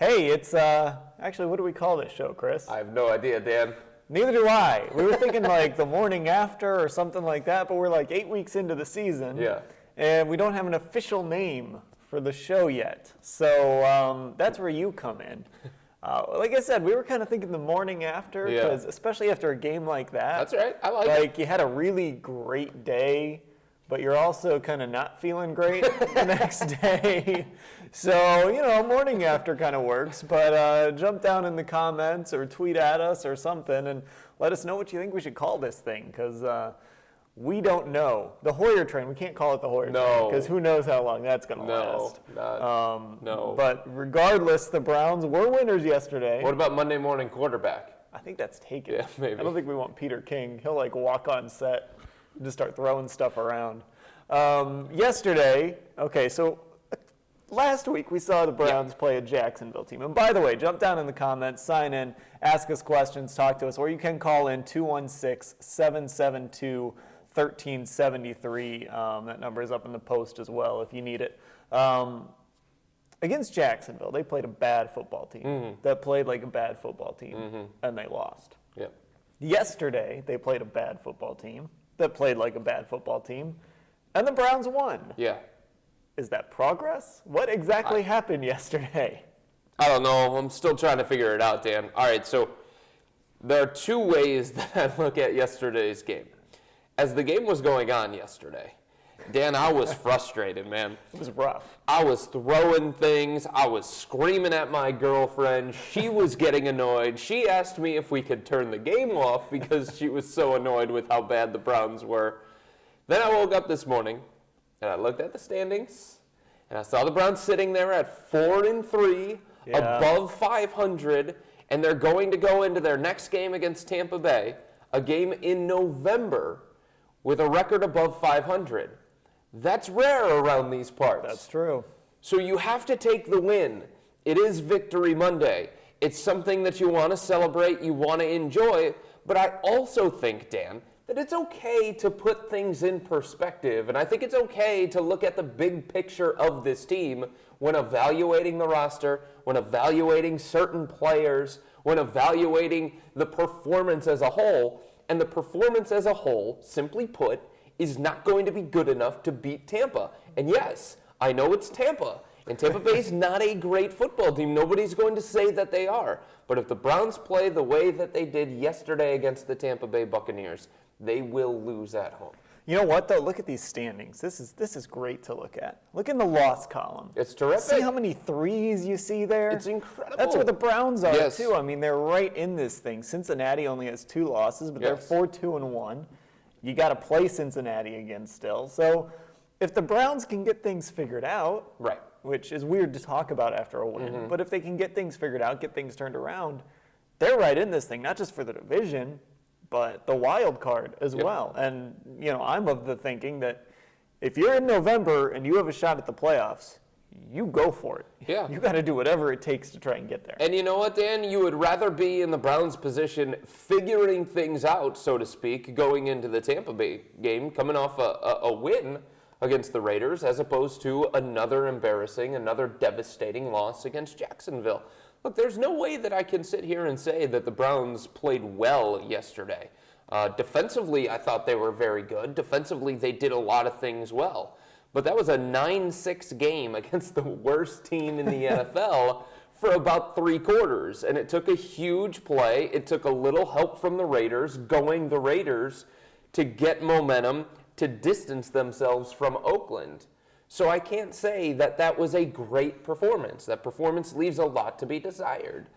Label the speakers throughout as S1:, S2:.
S1: Hey, it's actually, what do we call this show, Chris?
S2: I have no idea, Dan.
S1: Neither do I. We were thinking like the morning after or something like that, but we're like 8 weeks into the season.
S2: Yeah.
S1: And we don't have an official name for the show yet. So that's where you come in. Like I said, we were kind of thinking the morning after, because especially after a game like that.
S2: That's right. I like it.
S1: Like you had a really great day, but you're also kind of not feeling great the next day. So, morning after kind of works, but jump down in the comments or tweet at us or something and let us know what you think we should call this thing, because we don't know. The Hoyer train, we can't call it the Hoyer train, because who knows how long that's going to last.
S2: No.
S1: But regardless, the Browns were winners yesterday.
S2: What about Monday morning quarterback?
S1: I think that's taken.
S2: Yeah, maybe.
S1: I don't think we want Peter King. He'll walk on set and just start throwing stuff around. Yesterday, so last week we saw the Browns play a Jacksonville team. And by the way, jump down in the comments, sign in, ask us questions, talk to us, or you can call in 216-772-1373. That number is up in the post as well if you need it. Against Jacksonville, they played a bad football team that played like a bad football team, and they lost.
S2: Yep.
S1: Yesterday, they played a bad football team that played like a bad football team, and the Browns won.
S2: Yeah.
S1: Is that progress? What exactly happened yesterday?
S2: I don't know. I'm still trying to figure it out, Dan. All right, so there are two ways that I look at yesterday's game. As the game was going on yesterday, Dan, I was frustrated, man.
S1: It was rough.
S2: I was throwing things. I was screaming at my girlfriend. She was getting annoyed. She asked me if we could turn the game off because she was so annoyed with how bad the Browns were. Then I woke up this morning, and I looked at the standings, and I saw the Browns sitting there at 4-3, above 500, and they're going to go into their next game against Tampa Bay, a game in November, with a record above 500. That's rare around these parts.
S1: That's true.
S2: So you have to take the win. It is Victory Monday. It's something that you want to celebrate, you want to enjoy, but I also think, Dan, that it's okay to put things in perspective, and I think it's okay to look at the big picture of this team when evaluating the roster, when evaluating certain players, when evaluating the performance as a whole. And the performance as a whole, simply put, is not going to be good enough to beat Tampa. And yes, I know it's Tampa, and Tampa Bay's not a great football team. Nobody's going to say that they are. But if the Browns play the way that they did yesterday against the Tampa Bay Buccaneers, they will lose at home.
S1: You know what, though? Look at these standings. This is great to look at. Look in the loss column.
S2: It's terrific.
S1: See how many threes you see there?
S2: It's incredible.
S1: That's where the Browns are, too. I mean, they're right in this thing. Cincinnati only has 2 losses, but they're 4-2-1. You got to play Cincinnati again still. So if the Browns can get things figured out, which is weird to talk about after a win, but if they can get things figured out, get things turned around, they're right in this thing, not just for the division, but the wild card as well. And, I'm of the thinking that if you're in November and you have a shot at the playoffs, you go for it.
S2: Yeah.
S1: You got to do whatever it takes to try and get there.
S2: And you know what, Dan? You would rather be in the Browns' position figuring things out, so to speak, going into the Tampa Bay game, coming off a win against the Raiders, as opposed to another embarrassing, another devastating loss against Jacksonville. Look, there's no way that I can sit here and say that the Browns played well yesterday. Defensively, I thought they were very good. Defensively, they did a lot of things well. But that was a 9-6 game against the worst team in the NFL for about 3 quarters. And it took a huge play. It took a little help from the Raiders, going the Raiders, to get momentum, to distance themselves from Oakland. So I can't say that that was a great performance. That performance leaves a lot to be desired.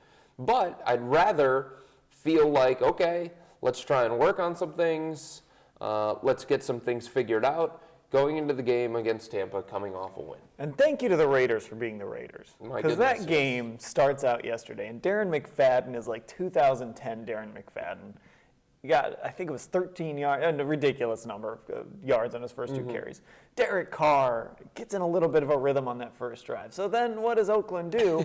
S2: But I'd rather feel like, okay, let's try and work on some things. Let's get some things figured out. Going into the game against Tampa, coming off a win.
S1: And thank you to the Raiders for being the Raiders. Because that game starts out yesterday, and Darren McFadden is like 2010 Darren McFadden. He got, I think it was 13 yards, and a ridiculous number of yards on his first 2 carries. Derek Carr gets in a little bit of a rhythm on that first drive. So then what does Oakland do?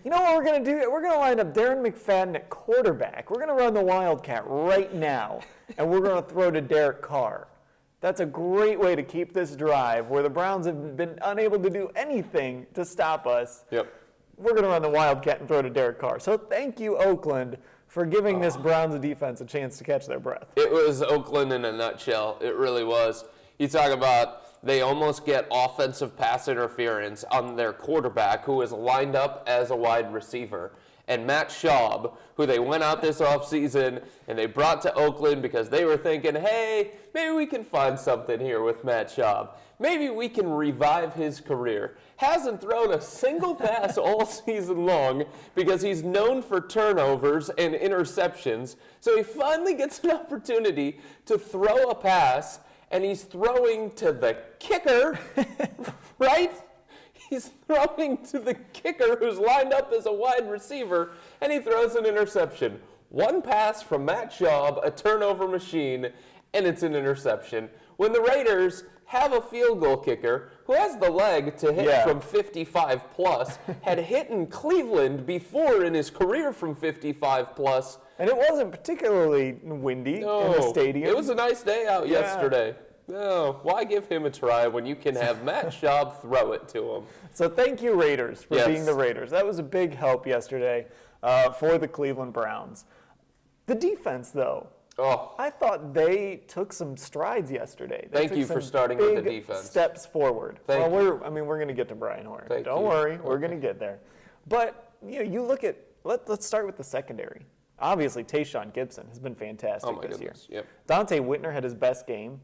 S1: You know what we're going to do? We're going to line up Darren McFadden at quarterback. We're going to run the Wildcat right now, and we're going to throw to Derek Carr. That's a great way to keep this drive where the Browns have been unable to do anything to stop us.
S2: Yep.
S1: we're going to run the Wildcat and throw to Derek Carr. So thank you, Oakland, for giving this Browns defense a chance to catch their breath.
S2: It was Oakland in a nutshell. It really was. You talk about they almost get offensive pass interference on their quarterback, who is lined up as a wide receiver. And Matt Schaub, who they went out this offseason and they brought to Oakland because they were thinking, hey, maybe we can find something here with Matt Schaub. Maybe we can revive his career. Hasn't thrown a single pass all season long because he's known for turnovers and interceptions. So he finally gets an opportunity to throw a pass, and he's throwing to the kicker, right? He's throwing to the kicker who's lined up as a wide receiver, and he throws an interception. One pass from Matt Schaub, a turnover machine, and it's an interception. When the Raiders have a field goal kicker who has the leg to hit from 55 plus, had hit in Cleveland before in his career from 55 plus.
S1: And it wasn't particularly windy in the stadium.
S2: It was a nice day out yesterday. No, why give him a try when you can have Matt Schaub throw it to him?
S1: So thank you, Raiders, for being the Raiders. That was a big help yesterday for the Cleveland Browns. The defense, though, I thought they took some strides yesterday.
S2: Thank you for starting with the defense.
S1: Steps forward.
S2: Thank you.
S1: We're going to get to Brian Hoyer.
S2: Don't
S1: worry, we're going to get there. But you look at, let's start with the secondary. Obviously, Tayshaun Gibson has been fantastic this year.
S2: Yep.
S1: Dante Whitner had his best game.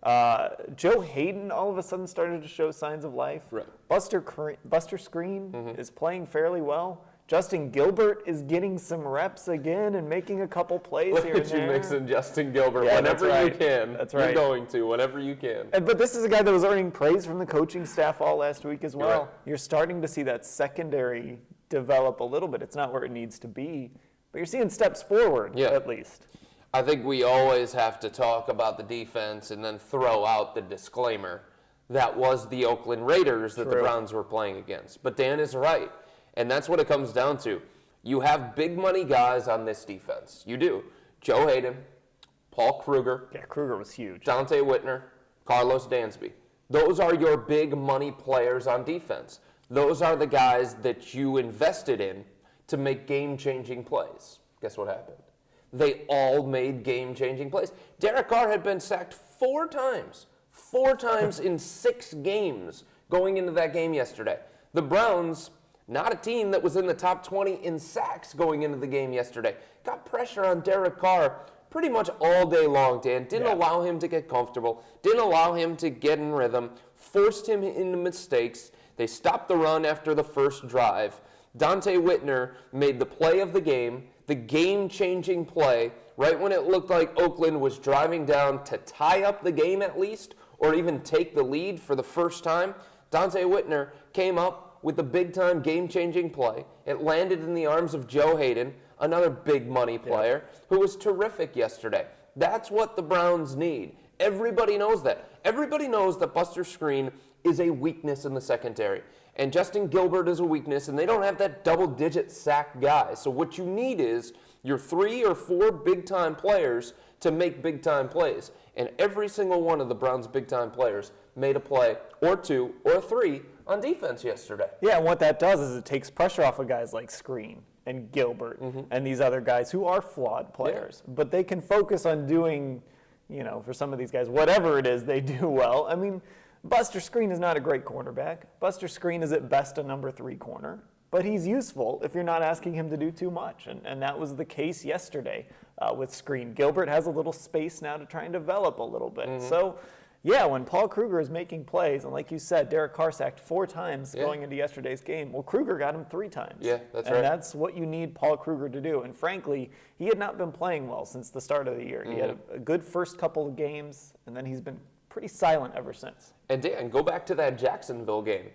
S1: Joe Hayden all of a sudden started to show signs of life.
S2: Right.
S1: Buster Skrine is playing fairly well. Justin Gilbert is getting some reps again and making a couple plays here and there.
S2: You mix in Justin Gilbert
S1: Yeah,
S2: whenever
S1: that's right.
S2: you can.
S1: That's right.
S2: You're going to, whenever you can.
S1: But this is a guy that was earning praise from the coaching staff all last week as well.
S2: Right.
S1: You're starting to see that secondary develop a little bit. It's not where it needs to be, but you're seeing steps forward at least.
S2: I think we always have to talk about the defense and then throw out the disclaimer. That was the Oakland Raiders that the Browns were playing against. But Dan is right, and that's what it comes down to. You have big money guys on this defense. You do. Joe Hayden, Paul Kruger.
S1: Yeah, Kruger was huge.
S2: Dante Whitner, Carlos Dansby. Those are your big money players on defense. Those are the guys that you invested in to make game-changing plays. Guess what happened? They all made game-changing plays. Derek Carr had been sacked 4 times in 6 games going into that game yesterday. The Browns, not a team that was in the top 20 in sacks going into the game yesterday, got pressure on Derek Carr pretty much all day long, Dan. Didn't allow him to get comfortable, didn't allow him to get in rhythm, forced him into mistakes. They stopped the run after the first drive. Dante Whitner made the play of the game-changing play, right when it looked like Oakland was driving down to tie up the game at least, or even take the lead for the first time. Dante Whitner came up with a big-time game-changing play. It landed in the arms of Joe Hayden, another big-money player, who was terrific yesterday. That's what the Browns need. Everybody knows that. Everybody knows that Buster Skrine is a weakness in the secondary. And Justin Gilbert is a weakness, and they don't have that double-digit sack guy. So what you need is your 3 or 4 big-time players to make big-time plays. And every single one of the Browns' big-time players made a play, or 2, or 3, on defense yesterday.
S1: Yeah, and what that does is it takes pressure off of guys like Skrine and Gilbert and these other guys who are flawed players. Yeah. But they can focus on doing, for some of these guys, whatever it is they do well. I mean, Buster Skrine is not a great cornerback. Buster Skrine is at best a number 3 corner, but he's useful if you're not asking him to do too much, and that was the case yesterday with Skrine. Gilbert has a little space now to try and develop a little bit. So, when Paul Kruger is making plays, and like you said, Derek Carr sacked 4 times going into yesterday's game. Well, Kruger got him 3 times.
S2: Yeah, that's right.
S1: And that's what you need Paul Kruger to do. And frankly, he had not been playing well since the start of the year. He had a good first couple of games, and then he's been pretty silent ever since.
S2: And Dan, go back to that Jacksonville game.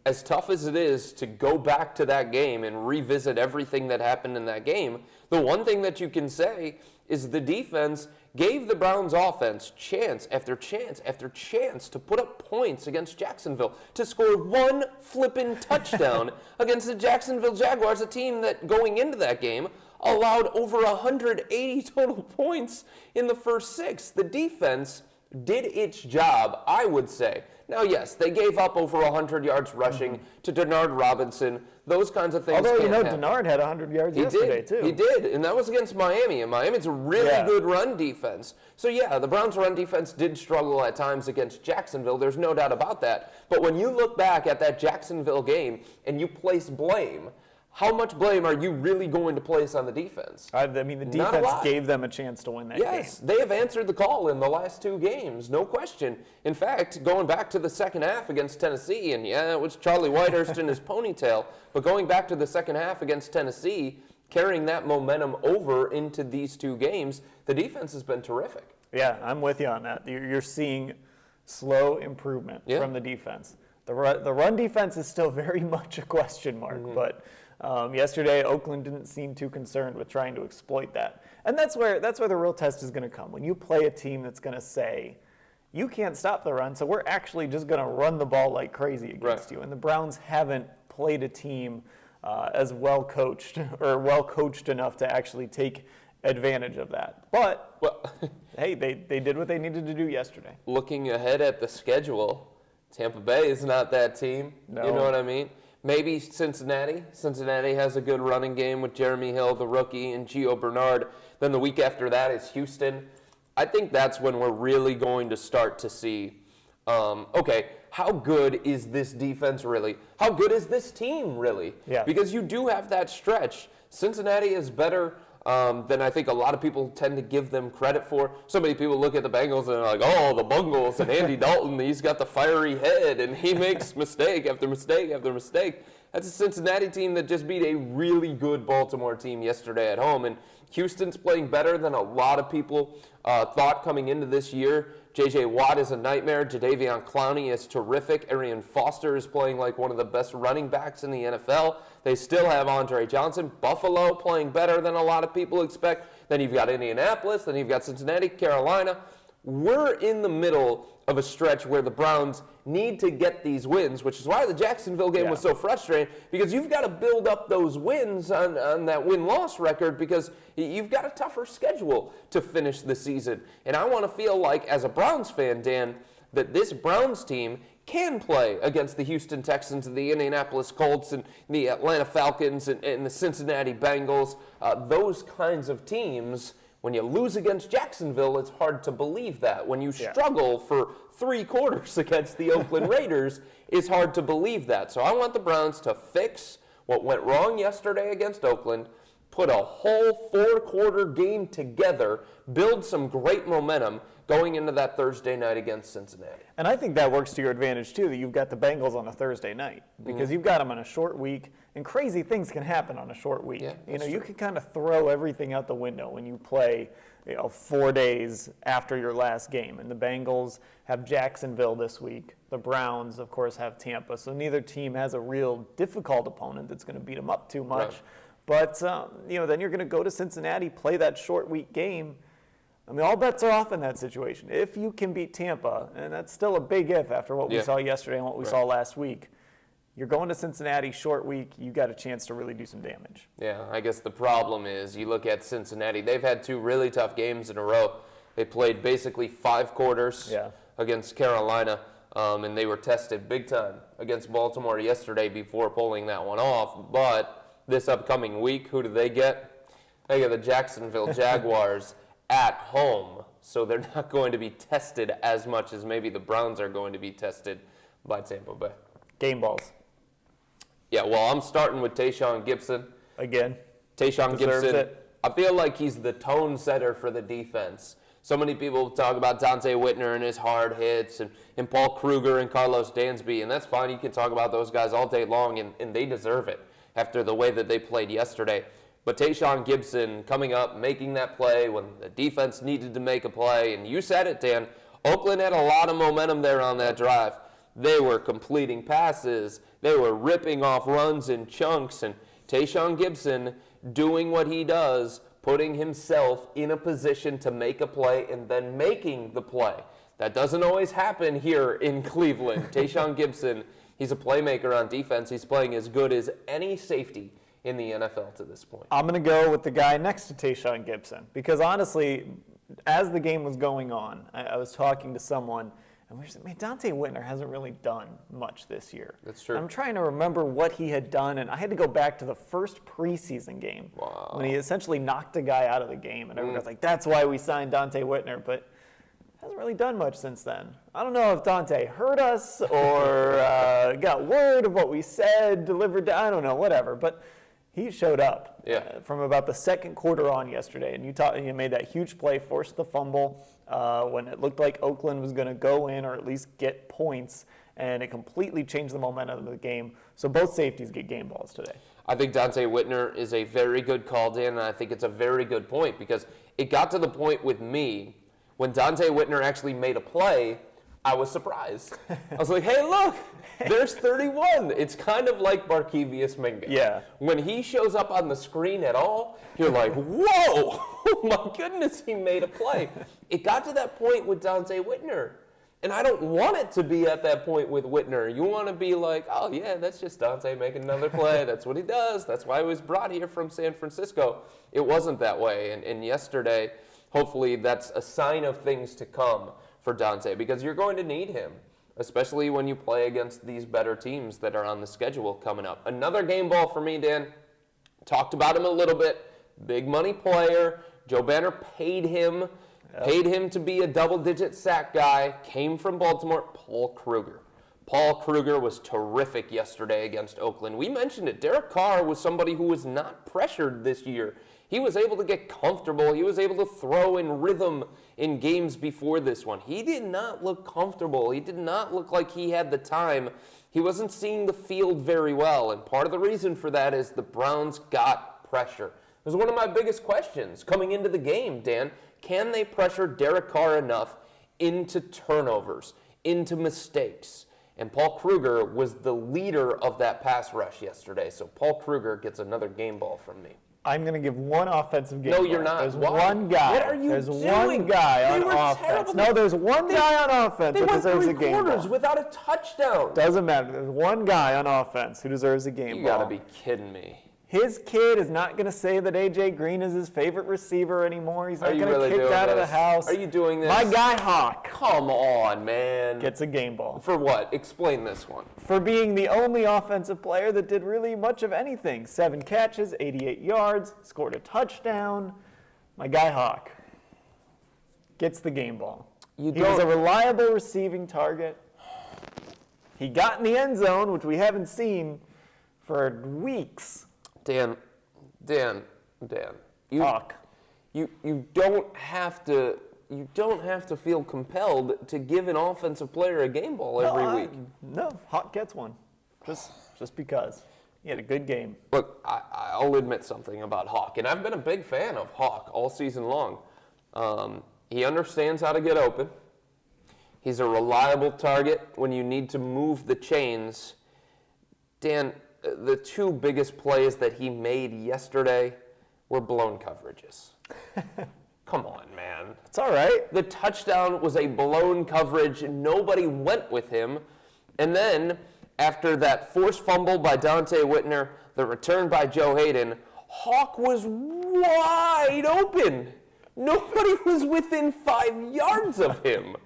S2: As tough as it is to go back to that game and revisit everything that happened in that game, the one thing that you can say is the defense gave the Browns offense chance after chance after chance to put up points against Jacksonville, to score 1 flippin' touchdown against the Jacksonville Jaguars, a team that going into that game allowed over 180 total points in the first 6. The defense did its job, I would say. Now, yes, they gave up over 100 yards rushing to Denard Robinson. Those kinds of things.
S1: Although,
S2: can't happen.
S1: Denard had 100 yards yesterday, too.
S2: He did, and that was against Miami, and Miami's a really good run defense. So, yeah, the Browns' run defense did struggle at times against Jacksonville. There's no doubt about that. But when you look back at that Jacksonville game and you place blame, how much blame are you really going to place on the defense?
S1: The defense gave them a chance to win that game.
S2: Yes, they have answered the call in the last 2 games, no question. In fact, going back to the second half against Tennessee, and it was Charlie Whitehurst in his ponytail, but going back to the second half against Tennessee, carrying that momentum over into these 2 games, the defense has been terrific.
S1: Yeah, I'm with you on that. You're seeing slow improvement from the defense. The run defense is still very much a question mark, but yesterday Oakland didn't seem too concerned with trying to exploit that. And that's where the real test is going to come. When you play a team that's going to say, you can't stop the run, so we're actually just going to run the ball like crazy against you. And the Browns haven't played a team as well coached enough to actually take advantage of that. But, hey, they did what they needed to do yesterday.
S2: Looking ahead at the schedule, Tampa Bay is not that team. No. You know what I mean? Maybe Cincinnati. Cincinnati has a good running game with Jeremy Hill, the rookie, and Gio Bernard. Then the week after that is Houston. I think that's when we're really going to start to see, how good is this defense really? How good is this team really?
S1: Yeah.
S2: Because you do have that stretch. Cincinnati is better than I think a lot of people tend to give them credit for. So many people look at the Bengals and they're like, oh, the Bungles and Andy Dalton, he's got the fiery head and he makes mistake after mistake after mistake. That's a Cincinnati team that just beat a really good Baltimore team yesterday at home. And Houston's playing better than a lot of people thought coming into this year. J.J. Watt is a nightmare. Jadeveon Clowney is terrific. Arian Foster is playing like one of the best running backs in the NFL. They still have Andre Johnson. Buffalo playing better than a lot of people expect. Then you've got Indianapolis. Then you've got Cincinnati, Carolina. We're in the middle of a stretch where the Browns need to get these wins, which is why the Jacksonville game was so frustrating, because you've got to build up those wins on that win-loss record because you've got a tougher schedule to finish the season. And I want to feel like, as a Browns fan, Dan, that this Browns team can play against the Houston Texans and the Indianapolis Colts and the Atlanta Falcons and the Cincinnati Bengals, those kinds of teams. When you lose against Jacksonville, it's hard to believe that. When you struggle for 3 quarters against the Oakland Raiders, it's hard to believe that. So I want the Browns to fix what went wrong yesterday against Oakland, put a whole 4-quarter game together, build some great momentum going into that Thursday night against Cincinnati.
S1: And I think that works to your advantage, too, that you've got the Bengals on a Thursday night, because you've got them on a short week, and crazy things can happen on a short week.
S2: Yeah,
S1: you can kind of throw everything out the window when you play 4 days after your last game. And the Bengals have Jacksonville this week. The Browns, of course, have Tampa. So neither team has a real difficult opponent that's going to beat them up too much.
S2: Right.
S1: But, then you're going to go to Cincinnati, play that short week game. All bets are off in that situation. If you can beat Tampa, and that's still a big if after what we saw yesterday and what we saw last week, you're going to Cincinnati, short week, you got a chance to really do some damage.
S2: Yeah, I guess the problem is you look at Cincinnati. They've had 2 really tough games in a row. They played basically 5 quarters against Carolina, and they were tested big time against Baltimore yesterday before pulling that one off. But this upcoming week, who do they get? They get the Jacksonville Jaguars at home, so they're not going to be tested as much as maybe the Browns are going to be tested by Tampa Bay.
S1: Game balls.
S2: Yeah, well, I'm starting with Tayshaun Gibson.
S1: Again.
S2: Tayshaun Gibson,
S1: it.
S2: I feel like he's the tone setter for the defense. So many people talk about Dante Whitner and his hard hits and Paul Kruger and Carlos Dansby, and that's fine. You can talk about those guys all day long, and they deserve it after the way that they played yesterday. But Tayshaun Gibson coming up, making that play when the defense needed to make a play. And you said it, Dan. Oakland had a lot of momentum there on that drive. They were completing passes. They were ripping off runs in chunks. And Tayshaun Gibson doing what he does, putting himself in a position to make a play and then making the play. That doesn't always happen here in Cleveland. Tayshaun Gibson, he's a playmaker on defense. He's playing as good as any safety in the NFL to this point.
S1: I'm going to go with the guy next to Tayshaun Gibson because honestly, as the game was going on, I was talking to someone, and we were saying, man, Dante Whitner hasn't really done much this year.
S2: That's true.
S1: I'm trying to remember what he had done, and I had to go back to the first preseason game when he essentially knocked a guy out of the game, and everyone was like, that's why we signed Dante Whitner, but hasn't really done much since then. I don't know if Dante heard us or got word of what we said, delivered, I don't know, whatever, but he showed up from about the second quarter on yesterday, and you made that huge play, forced the fumble when it looked like Oakland was going to go in or at least get points, and it completely changed the momentum of the game. So both safeties get game balls today.
S2: I think Dante Whitner is a very good call, Dan, and I think it's a very good point because it got to the point with me when Dante Whitner actually made a play, I was surprised. I was like, hey, look, there's 31. It's kind of like Barkevius Mingo.
S1: Yeah.
S2: When he shows up on the screen at all, you're like, whoa, oh my goodness, he made a play. It got to that point with Dante Whitner. And I don't want it to be at that point with Whitner. You want to be like, oh, yeah, that's just Dante making another play. That's what he does. That's why he was brought here from San Francisco. It wasn't that way. And yesterday, hopefully that's a sign of things to come for Dante because you're going to need him, especially when you play against these better teams that are on the schedule coming up. Another game ball for me, Dan. Talked about him a little bit. Big money player. Joe Banner paid him to be a double-digit sack guy. Came from Baltimore. Paul Kruger. Paul Kruger was terrific yesterday against Oakland. We mentioned it. Derek Carr was somebody who was not pressured this year. He was able to get comfortable. He was able to throw in rhythm in games before this one. He did not look comfortable. He did not look like he had the time. He wasn't seeing the field very well, and part of the reason for that is the Browns got pressure. It was one of my biggest questions coming into the game, Dan. Can they pressure Derek Carr enough into turnovers, into mistakes? And Paul Kruger was the leader of that pass rush yesterday, so Paul Kruger gets another game ball from me.
S1: I'm going to give one offensive game ball.
S2: No, you're not.
S1: There's
S2: Why?
S1: one guy.
S2: What are you
S1: There's
S2: doing?
S1: one guy on
S2: They were
S1: offense.
S2: terrible.
S1: No, there's one guy on offense who deserves a game ball.
S2: They went 3 quarters without a touchdown.
S1: Doesn't matter. There's one guy on offense who deserves a game ball.
S2: You got to be kidding me.
S1: His kid is not going to say that A.J. Green is his favorite receiver anymore. He's not going to kick out of the house.
S2: Are you doing this?
S1: My guy Hawk
S2: Come on, man.
S1: gets a game ball.
S2: For what? Explain this one.
S1: For being the only offensive player that did really much of anything. 7 catches, 88 yards, scored a touchdown. My guy Hawk gets the game ball. He was a reliable receiving target. He got in the end zone, which we haven't seen for weeks.
S2: Dan.
S1: Hawk.
S2: You don't have to feel compelled to give an offensive player a game ball every week.
S1: No, Hawk gets one. Just because. He had a good game.
S2: Look, I'll admit something about Hawk, and I've been a big fan of Hawk all season long. He understands how to get open. He's a reliable target when you need to move the chains. Dan, the 2 biggest plays that he made yesterday were blown coverages. Come on, man.
S1: It's all right.
S2: The touchdown was a blown coverage. Nobody went with him. And then, after that forced fumble by Dante Whitner, the return by Joe Hayden, Hawk was wide open. Nobody was within 5 yards of him.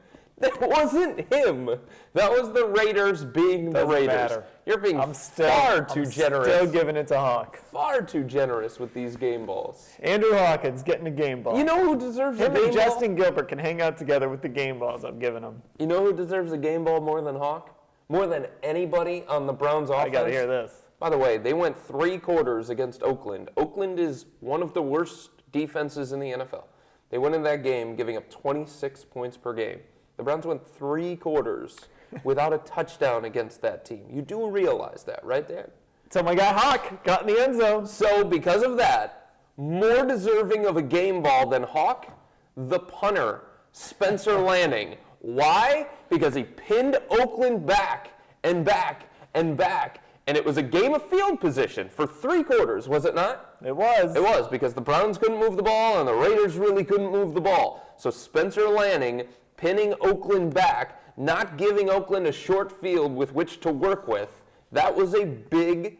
S2: That wasn't him. That was the Raiders being the Raiders.
S1: Matter.
S2: You're being far too generous.
S1: Still giving it to Hawk.
S2: Far too generous with these game balls.
S1: Andrew Hawkins getting a game ball.
S2: You know who deserves a game ball?
S1: Him and Justin Gilbert can hang out together with the game balls I'm giving them.
S2: You know who deserves a game ball more than Hawk? More than anybody on the Browns offense?
S1: I got to hear this.
S2: By the way, they went 3 quarters against Oakland. Oakland is one of the worst defenses in the NFL. They went in that game giving up 26 points per game. The Browns went 3 quarters without a touchdown against that team. You do realize that, right, Dan?
S1: So my guy Hawk got in the end zone.
S2: So because of that, more deserving of a game ball than Hawk, the punter, Spencer Lanning. Why? Because he pinned Oakland back and back and back. And it was a game of field position for 3 quarters, was it not?
S1: It was.
S2: It was, because the Browns couldn't move the ball and the Raiders really couldn't move the ball. So Spencer Lanning pinning Oakland back, not giving Oakland a short field with which to work with, that was a big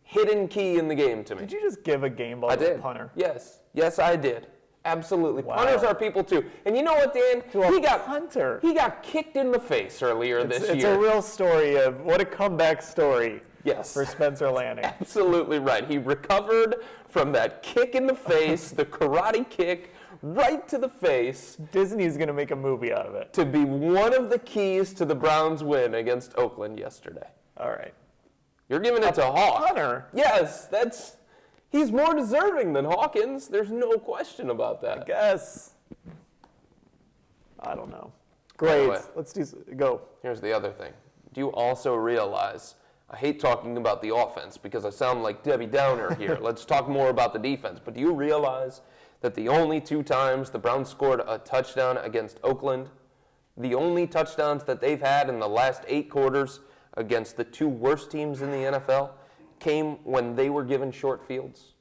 S2: hidden key in the game to me.
S1: Did you just give a game ball to a punter?
S2: Yes, I did. Absolutely.
S1: Wow.
S2: Punters are people too. And you know what, Dan?
S1: Punter.
S2: He got kicked in the face earlier this year.
S1: It's a real story of what a comeback story.
S2: Yes.
S1: For Spencer Lanning.
S2: Absolutely right. He recovered from that kick in the face, the karate kick right to the face.
S1: Disney's going to make a movie out of it.
S2: To be one of the keys to the Browns' win against Oakland yesterday.
S1: All right.
S2: You're giving it to Hawk.
S1: Punter.
S2: Yes, he's more deserving than Hawkins. There's no question about that.
S1: I guess. I don't know. Great.
S2: Anyway,
S1: Let's go.
S2: Here's the other thing. Do you also realize, I hate talking about the offense because I sound like Debbie Downer here. Let's talk more about the defense. But do you realize that the only 2 times the Browns scored a touchdown against Oakland, the only touchdowns that they've had in the last 8 quarters against the 2 worst teams in the NFL came when they were given short fields?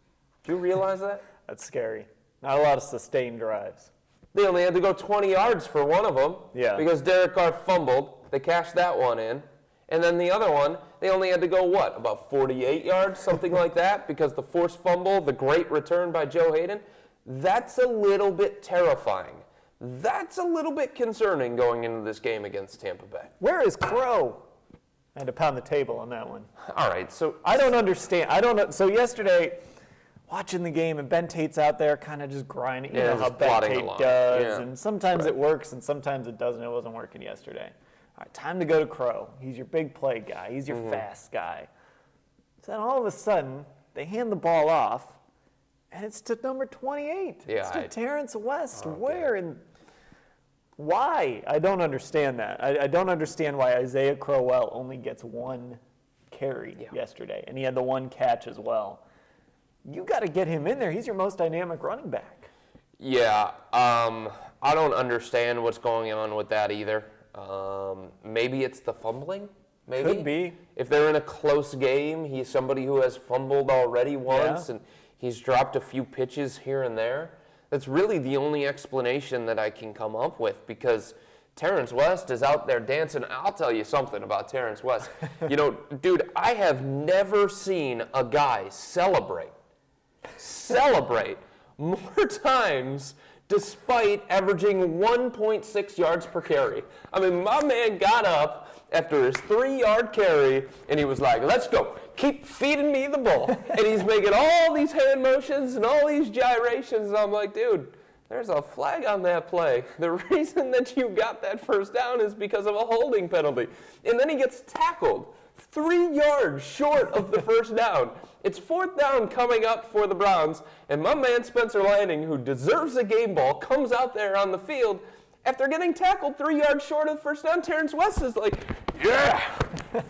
S2: Do you realize that?
S1: That's scary. Not a lot of sustained drives.
S2: They only had to go 20 yards for one of them because Derek Carr fumbled. They cashed that one in. And then the other one, they only had to go, about 48 yards, something like that, because the forced fumble, the great return by Joe Hayden, that's a little bit terrifying. That's a little bit concerning going into this game against Tampa Bay.
S1: Where is Crow? I had to pound the table on that one.
S2: All right, so
S1: I don't understand. So yesterday, watching the game, and Ben Tate's out there kind of just grinding. You know how Ben Tate does. And sometimes it works, and sometimes it doesn't. It wasn't working yesterday. All right, time to go to Crow. He's your big play guy. He's your fast guy. So then all of a sudden, they hand the ball off, and it's to number 28.
S2: Yeah,
S1: it's to Terrence West. Where and why? I don't understand that. I don't understand why Isaiah Crowell only gets 1 carry yesterday, and he had the 1 catch as well. You got to get him in there. He's your most dynamic running back.
S2: Yeah, I don't understand what's going on with that either. Maybe it's the fumbling. Maybe.
S1: Could be.
S2: If they're in a close game, he's somebody who has fumbled already once, and he's dropped a few pitches here and there. That's really the only explanation that I can come up with, because Terrence West is out there dancing. I'll tell you something about Terrence West. Dude, I have never seen a guy celebrate more times despite averaging 1.6 yards per carry. I mean, my man got up after his 3-yard carry, and he was like, let's go. Keep feeding me the ball. And he's making all these hand motions and all these gyrations, and I'm like, dude, there's a flag on that play. The reason that you got that first down is because of a holding penalty. And then he gets tackled 3 yards short of the first down. It's 4th down coming up for the Browns, and my man Spencer Lanning, who deserves a game ball, comes out there on the field. After getting tackled 3 yards short of the first down, Terrence West is like, yeah,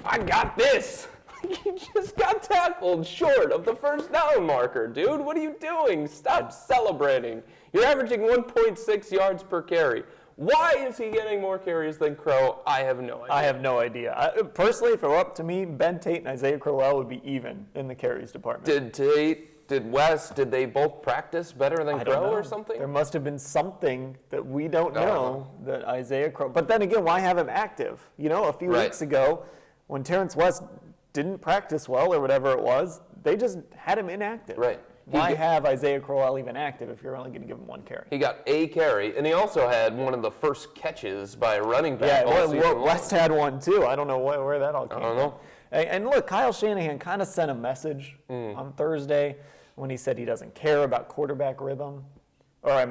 S2: I got this. You just got tackled short of the first down marker, dude. What are you doing? Stop celebrating. You're averaging 1.6 yards per carry. Why is he getting more carries than Crow? I have no idea.
S1: I have no idea. Personally, if it were up to me, Ben Tate and Isaiah Crowell would be even in the carries department.
S2: Did Tate, did West, did they both practice better than Crow or something?
S1: There must have been something that we don't know that Isaiah Crow. But then again, why have him active? A few weeks ago, when Terrence West didn't practice well or whatever it was, they just had him inactive.
S2: Right.
S1: Why have Isaiah Crowell even active if you're only going to give him 1 carry?
S2: He got a carry, and he also had one of the first catches by a running back.
S1: Yeah, West had one too. I don't know where that all came from.
S2: I don't know.
S1: And look, Kyle Shanahan kind of sent a message on Thursday when he said he doesn't care about running back rhythm. Yeah.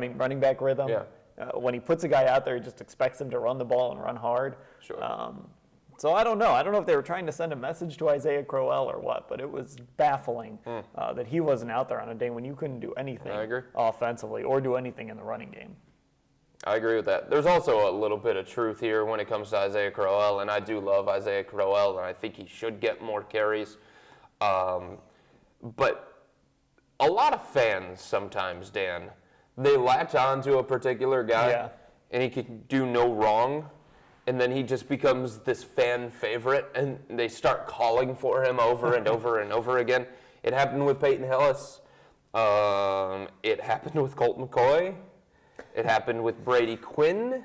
S1: When he puts a guy out there, he just expects him to run the ball and run hard.
S2: Sure.
S1: So I don't know. I don't know if they were trying to send a message to Isaiah Crowell or what, but it was baffling that he wasn't out there on a day when you couldn't do anything offensively or do anything in the running game.
S2: I agree with that. There's also a little bit of truth here when it comes to Isaiah Crowell, and I do love Isaiah Crowell, and I think he should get more carries. But a lot of fans sometimes, Dan, they latch on to a particular guy, and he can do no wrong. And then he just becomes this fan favorite, and they start calling for him over and over and over again. It happened with Peyton Hillis. It happened with Colt McCoy. It happened with Brady Quinn.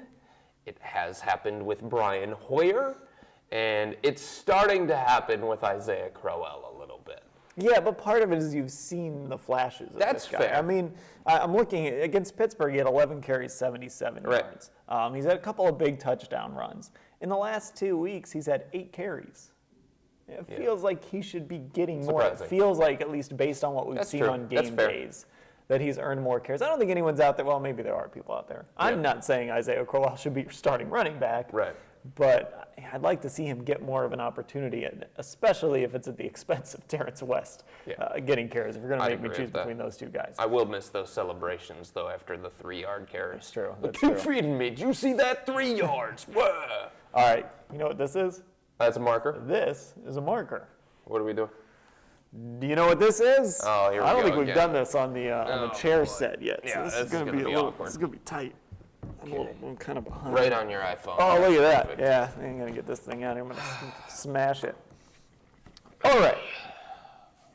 S2: It has happened with Brian Hoyer. And it's starting to happen with Isaiah Crowell a little bit.
S1: Yeah, but part of it is you've seen the flashes of
S2: That's
S1: this guy.
S2: fair.
S1: I mean, I'm looking at, against Pittsburgh, he had 11 carries, 77
S2: Right.
S1: yards. He's had a couple of big touchdown runs. In the last 2 weeks, he's had 8 carries. It feels like he should be getting more. It
S2: Surprising.
S1: feels like, at least based on what we've
S2: That's
S1: seen
S2: true.
S1: on
S2: That's
S1: game
S2: fair.
S1: days, that he's earned more carries. I don't think anyone's out there. Well, maybe there are people out there. I'm not saying Isaiah Crowell should be your starting running back.
S2: Right.
S1: But I'd like to see him get more of an opportunity, especially if it's at the expense of Terrence West getting carries. If you're going to make me choose between those two guys.
S2: I will miss those celebrations, though, after the 3-yard carries.
S1: That's true.
S2: Keep feeding me. Did you see that? 3 yards. Whoa.
S1: All right. You know what this is?
S2: That's a marker.
S1: This is a marker.
S2: What are we doing?
S1: Do you know what this is?
S2: Oh, here we
S1: I don't
S2: go
S1: think we've
S2: again.
S1: done this on the chair set yet.
S2: Yeah,
S1: so this
S2: this
S1: is going to
S2: is
S1: be a
S2: gonna be
S1: little.
S2: awkward.
S1: This is going to be tight. I'm kind of behind.
S2: Right on your iPhone.
S1: Oh, look at that.
S2: Perfect.
S1: Yeah, I'm going to get this thing out here. I'm going to smash it. All right.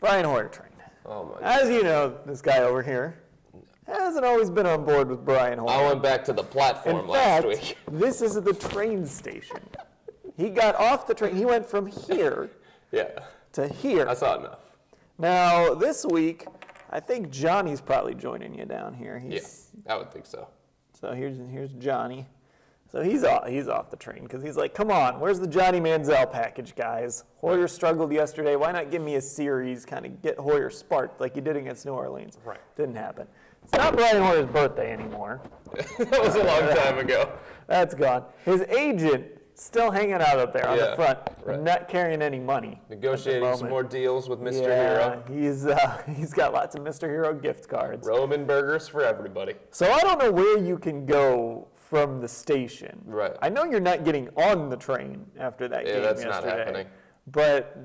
S1: Brian Hoyer train.
S2: Oh, my God.
S1: As you know, this guy over here hasn't always been on board with Brian Hoyer.
S2: I went back to the platform
S1: In
S2: last
S1: fact,
S2: week.
S1: this is the train station. He got off the train. He went from here
S2: Yeah,
S1: to here.
S2: I saw enough.
S1: Now, this week, I think Johnny's probably joining you down here.
S2: Yeah, I would think so.
S1: So here's Johnny. So he's off the train because he's like, come on, where's the Johnny Manziel package, guys? Hoyer struggled yesterday. Why not give me a series, kind of get Hoyer sparked like you did against New Orleans?
S2: Right.
S1: Didn't happen. It's not Brian Hoyer's birthday anymore.
S2: That was a long time ago.
S1: That's gone. His agent still hanging out up there on the front,
S2: right.
S1: not carrying any money.
S2: Negotiating some more deals with Mr. Hero.
S1: He's got lots of Mr. Hero gift cards.
S2: Roman burgers for everybody.
S1: So I don't know where you can go from the station.
S2: Right.
S1: I know you're not getting on the train after that game
S2: that's
S1: yesterday.
S2: not happening.
S1: But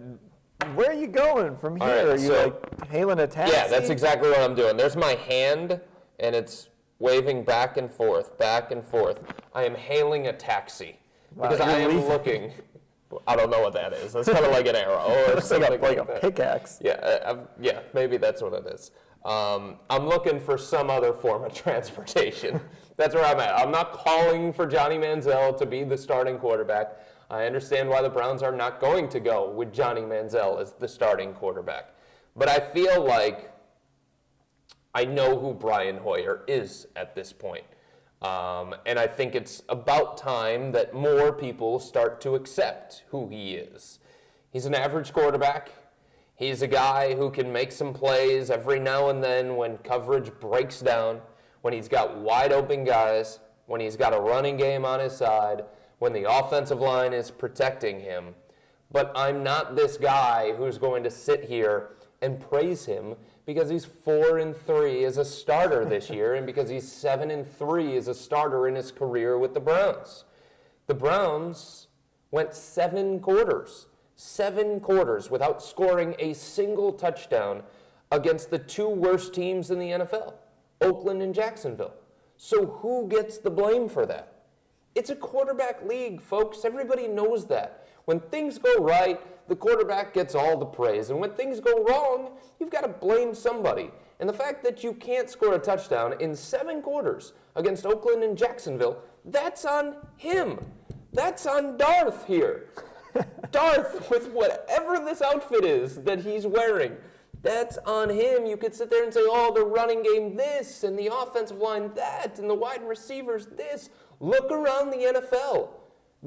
S1: where are you going from here?
S2: All right,
S1: are you
S2: so-
S1: like hailing a taxi?
S2: Yeah, that's exactly what I'm doing. There's my hand, and it's waving back and forth, back and forth. I am hailing a taxi because
S1: you're
S2: I am
S1: leaving.
S2: looking. I don't know what that is. That's kind of like an arrow or
S1: It's like
S2: something
S1: a
S2: that.
S1: pickaxe.
S2: Yeah, maybe that's what it is. I'm looking for some other form of transportation. That's where I'm at. I'm not calling for Johnny Manziel to be the starting quarterback. I understand why the Browns are not going to go with Johnny Manziel as the starting quarterback. But I feel like I know who Brian Hoyer is at this point. And I think it's about time that more people start to accept who he is. He's an average quarterback. He's a guy who can make some plays every now and then when coverage breaks down, when he's got wide open guys, when he's got a running game on his side, when the offensive line is protecting him. But I'm not this guy who's going to sit here and praise him because he's 4-3 as a starter this year and because he's 7-3 as a starter in his career with the Browns. The Browns went 7 quarters without scoring a single touchdown against the 2 worst teams in the NFL, Oakland and Jacksonville. So who gets the blame for that? It's a quarterback league, folks. Everybody knows that. When things go right, the quarterback gets all the praise. And when things go wrong, you've got to blame somebody. And the fact that you can't score a touchdown in 7 quarters against Oakland and Jacksonville, that's on him. That's on Darth here. Darth, with whatever this outfit is that he's wearing, that's on him. You could sit there and say, oh, the running game this, and the offensive line that, and the wide receivers this. Look around the NFL.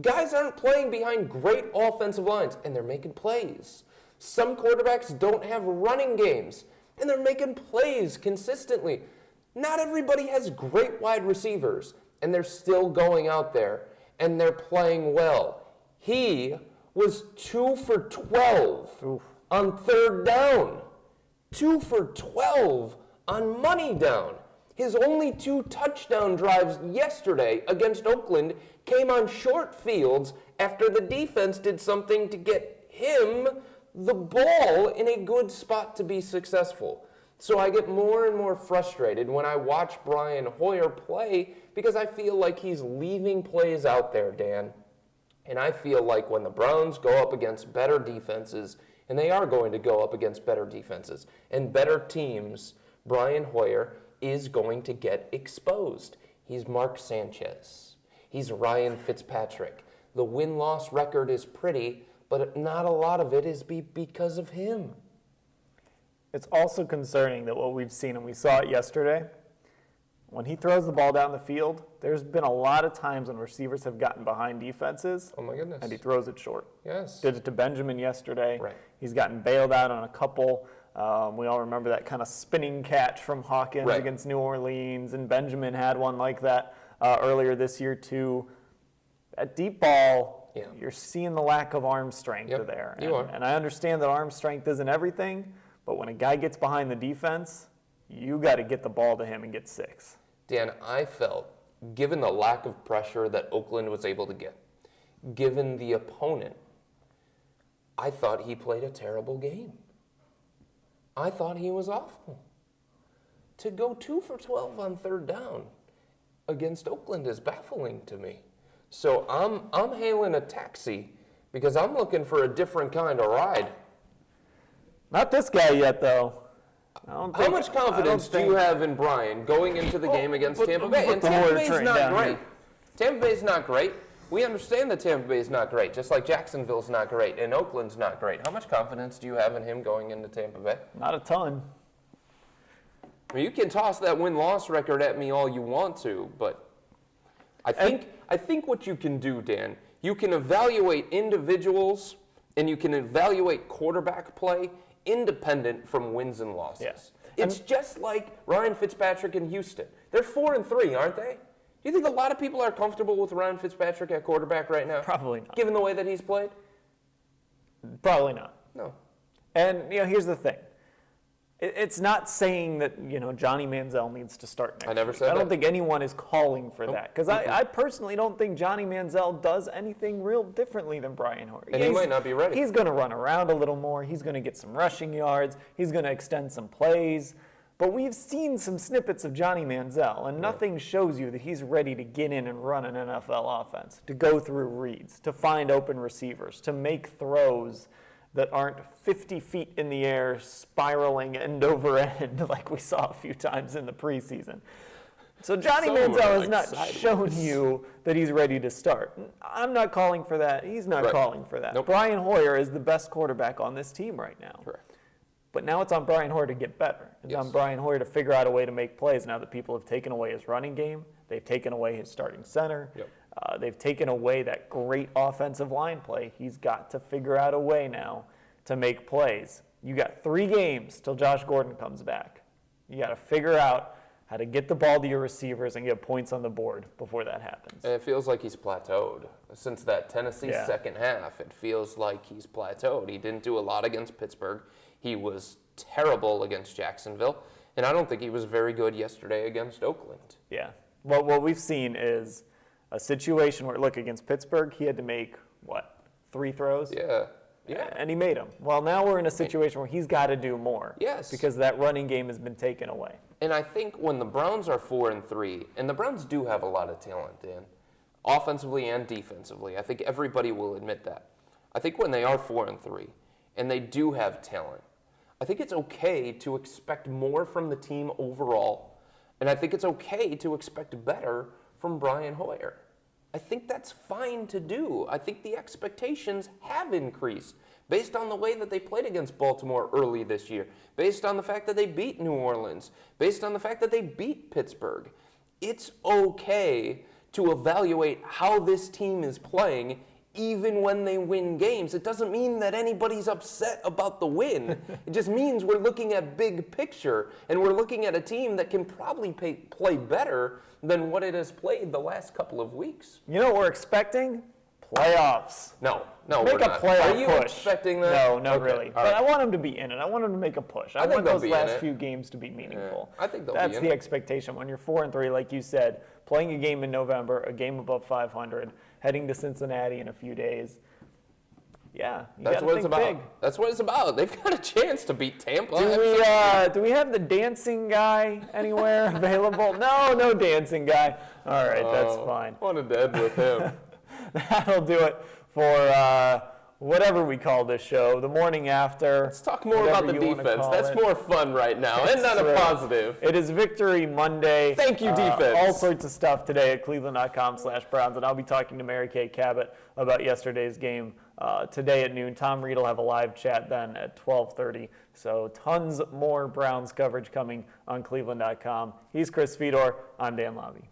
S2: Guys aren't playing behind great offensive lines, and they're making plays. Some quarterbacks don't have running games, and they're making plays consistently. Not everybody has great wide receivers, and they're still going out there, and they're playing well. He was 2 for 12 on 3rd down. 2 for 12 on money down. His only 2 touchdown drives yesterday against Oakland came on short fields after the defense did something to get him the ball in a good spot to be successful. So I get more and more frustrated when I watch Brian Hoyer play because I feel like he's leaving plays out there, Dan. And I feel like when the Browns go up against better defenses, and they are going to go up against better defenses and better teams, Brian Hoyer is going to get exposed. He's Mark Sanchez. He's Ryan Fitzpatrick. The win-loss record is pretty, but not a lot of it is because of him.
S1: It's also concerning that what we've seen, and we saw it yesterday, when he throws the ball down the field, there's been a lot of times when receivers have gotten behind defenses.
S2: Oh, my goodness.
S1: And he throws it short.
S2: Yes.
S1: Did it to Benjamin yesterday.
S2: Right.
S1: He's gotten bailed out on a couple. We all remember that kind of spinning catch from Hawkins against New Orleans, and Benjamin had one like that earlier this year too. At deep ball, you're seeing the lack of arm strength there. And I understand that arm strength isn't everything, but when a guy gets behind the defense, you got to get the ball to him and get 6.
S2: Dan, I felt, given the lack of pressure that Oakland was able to get, given the opponent, I thought he played a terrible game. I thought he was awful. To go 2 for 12 on 3rd down against Oakland is baffling to me. So I'm hailing a taxi because I'm looking for a different kind of ride.
S1: Not this guy yet, though.
S2: How much confidence do you have in Brian going into the game against Tampa Bay? And Tampa Bay's not great. Tampa Bay's not great. We understand that Tampa Bay's not great, just like Jacksonville's not great and Oakland's not great. How much confidence do you have in him going into Tampa Bay?
S1: Not a ton.
S2: I mean, you can toss that win-loss record at me all you want to, but I think what you can do, Dan, you can evaluate individuals and you can evaluate quarterback play independent from wins and losses.
S1: Yes.
S2: It's just like Ryan Fitzpatrick in Houston. They're 4-3, aren't they? Do you think a lot of people are comfortable with Ryan Fitzpatrick at quarterback right now?
S1: Probably not.
S2: Given the way that he's played?
S1: Probably not.
S2: No.
S1: And, here's the thing. It's not saying that, Johnny Manziel needs to start next week.
S2: I never said that.
S1: I don't think anyone is calling for that. Because I personally don't think Johnny Manziel does anything real differently than Brian Hoyer.
S2: And he might not be ready.
S1: He's going to run around a little more. He's going to get some rushing yards. He's going to extend some plays. But we've seen some snippets of Johnny Manziel, and nothing shows you that he's ready to get in and run an NFL offense, to go through reads, to find open receivers, to make throws that aren't 50 feet in the air, spiraling end over end like we saw a few times in the preseason. So Johnny Manziel has not shown you that he's ready to start. I'm not calling for that. He's not calling for that.
S2: Nope.
S1: Brian Hoyer is the best quarterback on this team right now.
S2: Correct.
S1: But now it's on Brian Hoyer to get better. It's on Brian Hoyer to figure out a way to make plays now that people have taken away his running game. They've taken away his starting center. They've taken away that great offensive line play. He's got to figure out a way now to make plays. You got 3 games till Josh Gordon comes back. You got to figure out how to get the ball to your receivers and get points on the board before that happens.
S2: And it feels like he's plateaued. Since that Tennessee second half, it feels like he's plateaued. He didn't do a lot against Pittsburgh. He was terrible against Jacksonville. And I don't think he was very good yesterday against Oakland.
S1: Yeah. Well, what we've seen is a situation where, look, against Pittsburgh, he had to make, 3 throws?
S2: Yeah.
S1: And he made them. Well, now we're in a situation where he's got to do more.
S2: Yes.
S1: Because that running game has been taken away.
S2: And I think when the Browns are 4-3, and the Browns do have a lot of talent, Dan, offensively and defensively, I think everybody will admit that. I think when they are 4-3, and they do have talent, I think it's okay to expect more from the team overall, and I think it's okay to expect better from Brian Hoyer. I think that's fine to do. I think the expectations have increased based on the way that they played against Baltimore early this year, based on the fact that they beat New Orleans, based on the fact that they beat Pittsburgh. It's okay to evaluate how this team is playing even when they win games. It doesn't mean that anybody's upset about the win. It just means we're looking at big picture, and we're looking at a team that can probably play better than what it has played the last couple of weeks.
S1: You know what we're expecting? Playoffs.
S2: No,
S1: make
S2: we're
S1: a
S2: not.
S1: playoff
S2: Are you
S1: push.
S2: expecting that?
S1: No, not
S2: Okay,
S1: really.
S2: all
S1: But
S2: right.
S1: I want them to be in it. I want them to make a push. I
S2: think
S1: want
S2: they'll
S1: those
S2: be in
S1: last
S2: it.
S1: few games to be meaningful.
S2: I think they'll
S1: That's
S2: be in
S1: the
S2: it.
S1: expectation when you're 4-3, like you said, playing a game in November, a game above 500, heading to Cincinnati in a few days. Yeah, you
S2: That's
S1: gotta
S2: what it's
S1: think
S2: about.
S1: big.
S2: That's what it's about. They've got a chance to beat Tampa.
S1: Do we have the dancing guy anywhere available? No dancing guy. All right, that's fine.
S2: Wanted to end with him.
S1: That'll do it for whatever we call this show, the morning after.
S2: Let's talk more about the defense. That's more fun right now, and not a positive.
S1: It is Victory Monday.
S2: Thank you, defense.
S1: All sorts of stuff today at cleveland.com/Browns, and I'll be talking to Mary Kay Cabot about yesterday's game today at noon. Tom Reed will have a live chat then at 12:30. So tons more Browns coverage coming on cleveland.com. He's Chris Fedor. I'm Dan Labbe.